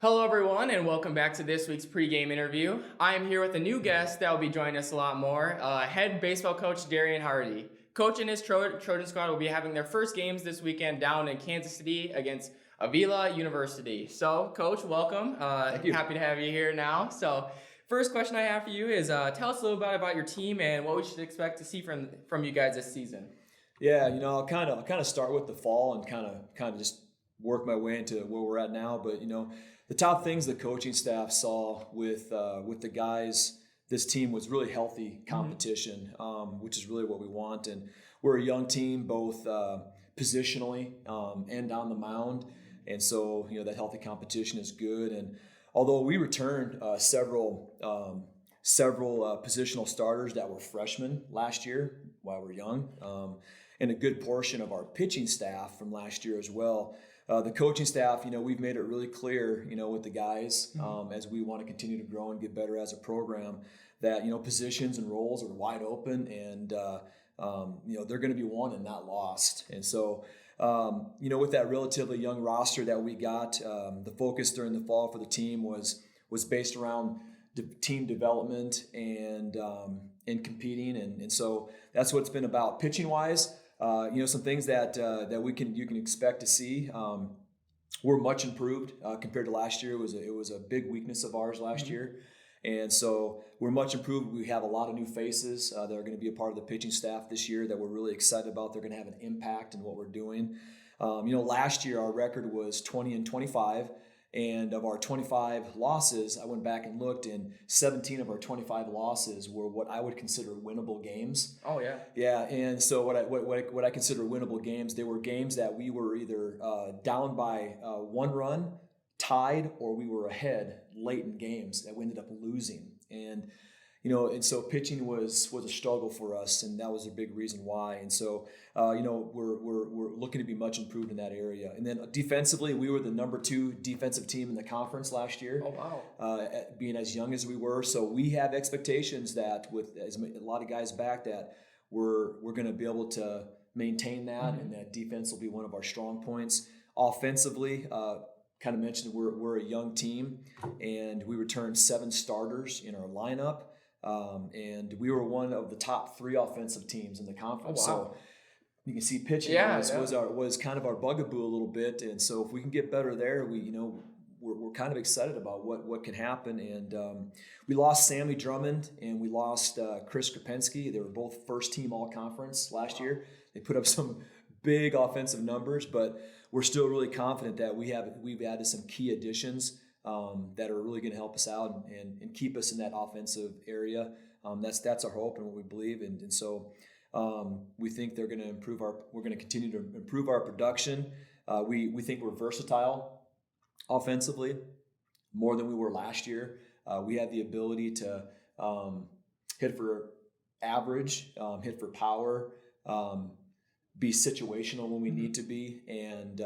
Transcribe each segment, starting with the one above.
Hello, everyone, and welcome back to this week's pregame interview. I am here with a new guest that will be joining us a lot more, head baseball coach Derrion Hardie. Coach and his Trojan squad will be having their first games this weekend down in Kansas City against Avila University. So, Coach, welcome. Thank you. Happy to have you here now. So, first question I have for you is tell us a little bit about your team and what we should expect to see from you guys this season. Yeah, I'll kind of start with the fall and kind of just work my way into where we're at now. But the top things the coaching staff saw with the guys, this team was really healthy competition, which is really what we want. And we're a young team, both positionally and on the mound, and so that healthy competition is good. And although we returned several positional starters that were freshmen last year while we're young, and a good portion of our pitching staff from last year as well. The coaching staff, we've made it really clear, with the guys, as we want to continue to grow and get better as a program, that, positions and roles are wide open and, they're going to be won and not lost. And so, with that relatively young roster that we got, the focus during the fall for the team was based around team development and competing. And so that's what it's been about. Pitching wise, some things that you can expect to see. We're much improved compared to last year. It was a big weakness of ours last year, and so we're much improved. We have a lot of new faces that are going to be a part of the pitching staff this year that we're really excited about. They're going to have an impact in what we're doing. Last year our record was 20-25. And of our 25 losses, I went back and looked, and 17 of our 25 losses were what I would consider winnable games. Oh, yeah. Yeah, and so what I consider winnable games, they were games that we were either down by 1 run, tied, or we were ahead late in games that we ended up losing. And and so pitching was a struggle for us, and that was a big reason why. And so, we're looking to be much improved in that area. And then defensively, we were the number 2 defensive team in the conference last year. Oh, wow. Being as young as we were, so we have expectations that with a lot of guys back, that we're going to be able to maintain that, and that defense will be one of our strong points. Offensively, kind of mentioned we're a young team, and we returned 7 starters in our lineup. And we were one of the top 3 offensive teams in the conference. Oh, wow. So you can see pitching was kind of our bugaboo a little bit. And so if we can get better there, we're kind of excited about what can happen. And we lost Sammy Drummond and we lost Chris Krapinski. They were both first team all conference last year. They put up some big offensive numbers, but we're still really confident that we've added some key additions that are really going to help us out and keep us in that offensive area. That's our hope and what we believe. And so we think we're going to continue to improve our production. We think we're versatile offensively more than we were last year. We have the ability to hit for average, hit for power, be situational when we need to be, and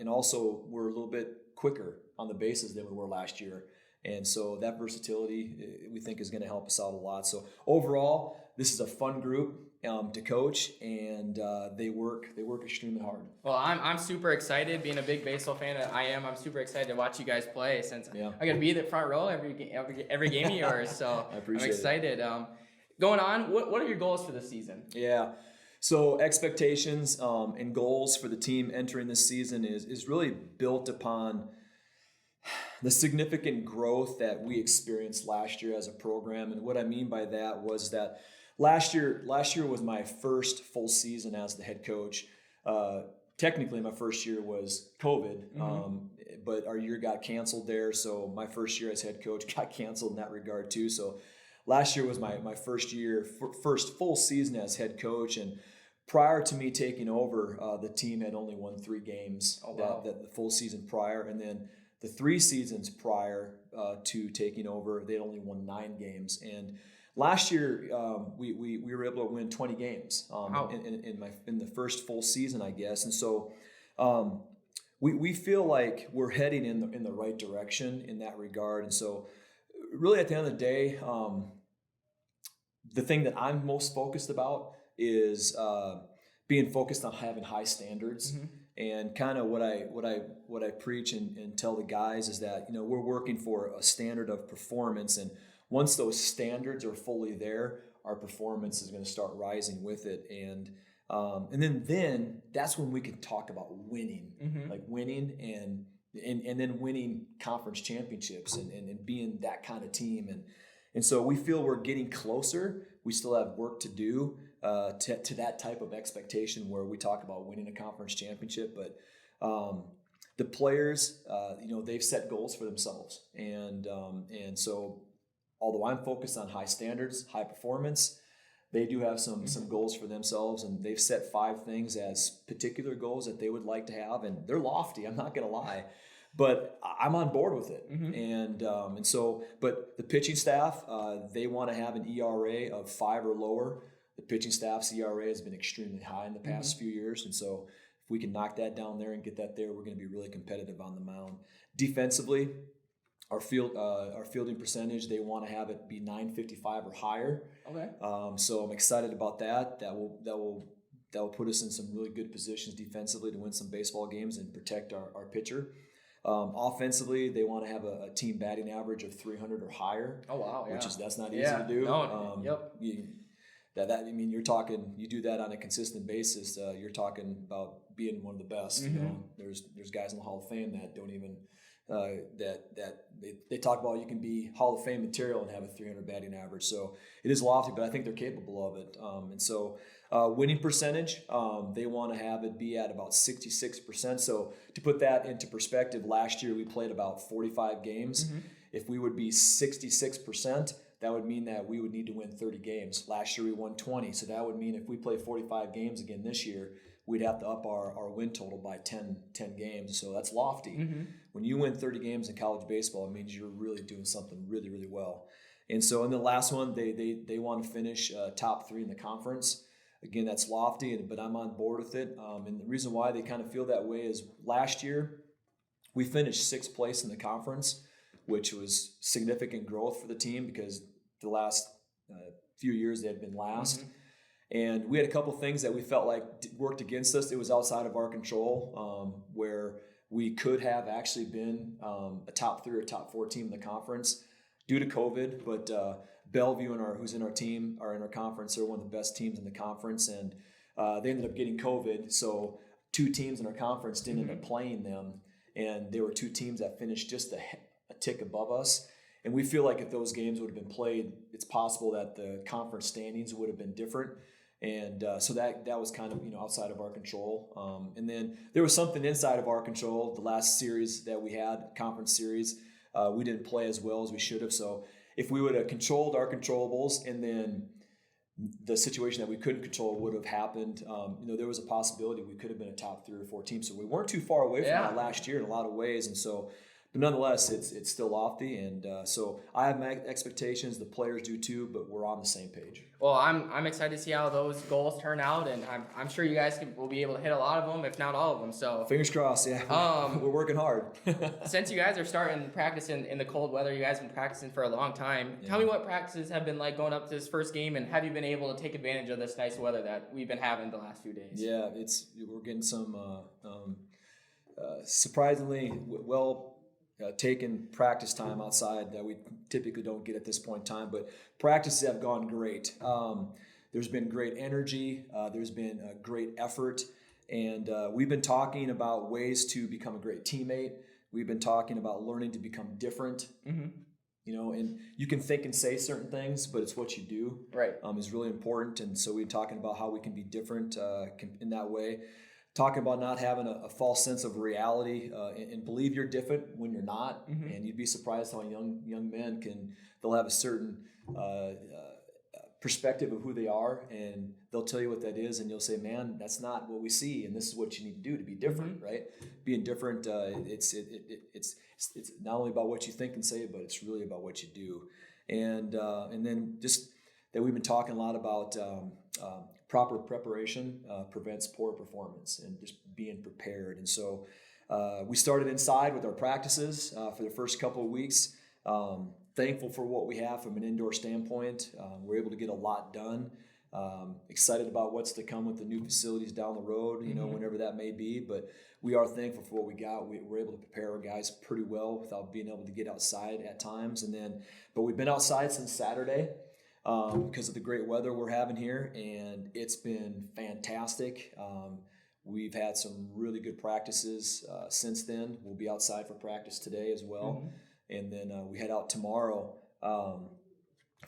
also we're a little bit quicker on the bases than we were last year. And so that versatility we think is going to help us out a lot. So overall, this is a fun group to coach, and they work extremely hard. Well, I'm super excited. Being a big baseball fan, I'm super excited to watch you guys play, since I'm going to be in the front row every game of yours. So I'm excited. Going on, what are your goals for this season? Yeah. So expectations and goals for the team entering this season is really built upon the significant growth that we experienced last year as a program. And what I mean by that was that last year was my first full season as the head coach. Technically, my first year was COVID, but our year got canceled there. So my first year as head coach got canceled in that regard too. So last year was my first full season as head coach. And prior to me taking over, the team had only won 3 games. Oh, wow. that the full season prior. And then the 3 seasons prior to taking over, they'd only won 9 games. And last year, we were able to win 20 games in the first full season, I guess. And so we feel like we're heading in the right direction in that regard. And so really at the end of the day, the thing that I'm most focused about is being focused on having high standards. And kind of what I preach and tell the guys is that, you know, we're working for a standard of performance, and once those standards are fully there, our performance is going to start rising with it. And then that's when we can talk about winning, like winning and then winning conference championships and being that kind of team. And so we feel we're getting closer. We still have work to do to that type of expectation where we talk about winning a conference championship. But the players, you know, they've set goals for themselves. And so although I'm focused on high standards, high performance, they do have some goals for themselves, and they've set 5 things as particular goals that they would like to have, and they're lofty, I'm not going to lie. But I'm on board with it. And so, but the pitching staff, they want to have an ERA of 5 or lower. The pitching staff's ERA has been extremely high in the past few years. And so if we can knock that down there and get that there, we're going to be really competitive on the mound. Defensively, our fielding percentage, they want to have it be .955 or higher. Okay. So I'm excited about that. That will put us in some really good positions defensively to win some baseball games and protect our pitcher. Offensively, they want to have a team batting average of 300 or higher. Oh wow! Yeah. That's not easy to do. No, yep. I mean, you're talking. You do that on a consistent basis. You're talking about being one of the best. You know, there's guys in the Hall of Fame that don't even they talk about you can be Hall of Fame material and have a 300 batting average. So it is lofty, but I think they're capable of it. And so winning percentage, they want to have it be at about 66%. So to put that into perspective, last year we played about 45 games. If we would be 66%, that would mean that we would need to win 30 games. Last year we won 20. So that would mean if we play 45 games again this year, we'd have to up our win total by 10 games. So that's lofty. When you win 30 games in college baseball, it means you're really doing something really, really well. And so in the last one, they want to finish top 3 in the conference. Again, that's lofty, but I'm on board with it. And the reason why they kind of feel that way is last year we finished 6th place in the conference, which was significant growth for the team because the last few years they had been last. And we had a couple things that we felt like worked against us. It was outside of our control, where we could have actually been a top 3 or top 4 team in the conference due to COVID. But Bellevue, who's in our team, are in our conference. They're one of the best teams in the conference, and they ended up getting COVID. So 2 teams in our conference didn't end up playing them, and there were 2 teams that finished just a tick above us. And we feel like if those games would have been played, it's possible that the conference standings would have been different. And so that was kind of, you know, outside of our control. And then there was something inside of our control. The last series that we had, conference series, we didn't play as well as we should have. So if we would have controlled our controllables and then the situation that we couldn't control would have happened, you know, there was a possibility we could have been a top 3 or 4 team. So we weren't too far away from that last year in a lot of ways. And so, but nonetheless, it's still lofty, and so I have my expectations. The players do too, but we're on the same page. Well, I'm excited to see how those goals turn out, and I'm sure you guys will be able to hit a lot of them, if not all of them. So fingers crossed. Yeah, we're working hard. Since you guys are starting practice in the cold weather, you guys have been practicing for a long time. Yeah. Tell me what practices have been like going up to this first game, and have you been able to take advantage of this nice weather that we've been having the last few days? Yeah, we're getting some surprisingly well. Taken practice time outside that we typically don't get at this point in time, but practices have gone great. There's been great energy. There's been a great effort, and we've been talking about ways to become a great teammate. We've been talking about learning to become different. You know, and you can think and say certain things, but it's what you do. Right. Is really important, and so we're talking about how we can be different in that way. Talking about not having a false sense of reality and believe you're different when you're not. And you'd be surprised how young men they'll have a certain perspective of who they are, and they'll tell you what that is, and you'll say, man, that's not what we see, and this is what you need to do to be different, right? Being different, it's not only about what you think and say, but it's really about what you do. And then just that we've been talking a lot about proper preparation prevents poor performance, and just being prepared. And so we started inside with our practices for the first couple of weeks. Thankful for what we have from an indoor standpoint. We're able to get a lot done. Excited about what's to come with the new facilities down the road, you know, whenever that may be. But we are thankful for what we got. We're able to prepare our guys pretty well without being able to get outside at times. But we've been outside since Saturday because of the great weather we're having here, and it's been fantastic. We've had some really good practices since then. We'll be outside for practice today as well. And then we head out tomorrow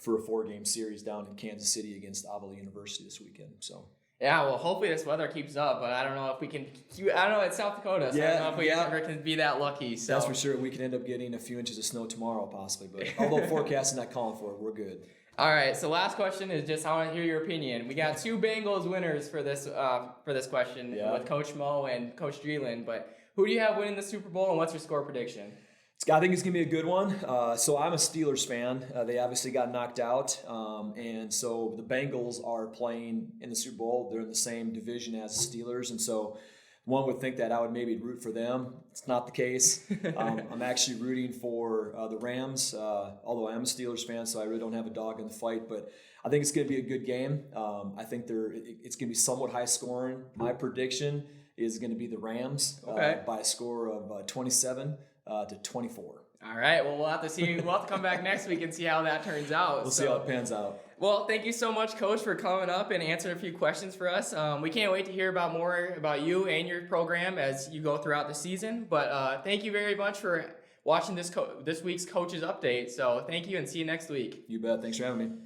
for a 4-game series down in Kansas City against Avila University this weekend. So yeah, well, hopefully this weather keeps up, but I don't know if we can. I don't know, it's South Dakota, so I don't know if we ever can be that lucky. So that's for sure. We can end up getting a few inches of snow tomorrow, possibly. But although forecasting not calling for it, we're good. All right. So last question is just I want to hear your opinion. We got 2 Bengals winners for this question with Coach Mo and Coach Dreeland. But who do you have winning the Super Bowl, and what's your score prediction? I think it's going to be a good one. So I'm a Steelers fan. They obviously got knocked out. And so the Bengals are playing in the Super Bowl. They're in the same division as the Steelers. And so one would think that I would maybe root for them. It's not the case. I'm actually rooting for the Rams, although I am a Steelers fan, so I really don't have a dog in the fight. But I think it's going to be a good game. I think it's going to be somewhat high scoring. My prediction is going to be the Rams by a score of 27 to 24. All right. Well, we'll have to see. We'll have to come back next week and see how that turns out. We'll see how it pans out. Well, thank you so much, Coach, for coming up and answering a few questions for us. We can't wait to hear more about you and your program as you go throughout the season. But thank you very much for watching this week's Coach's Update. So thank you, and see you next week. You bet. Thanks for having me.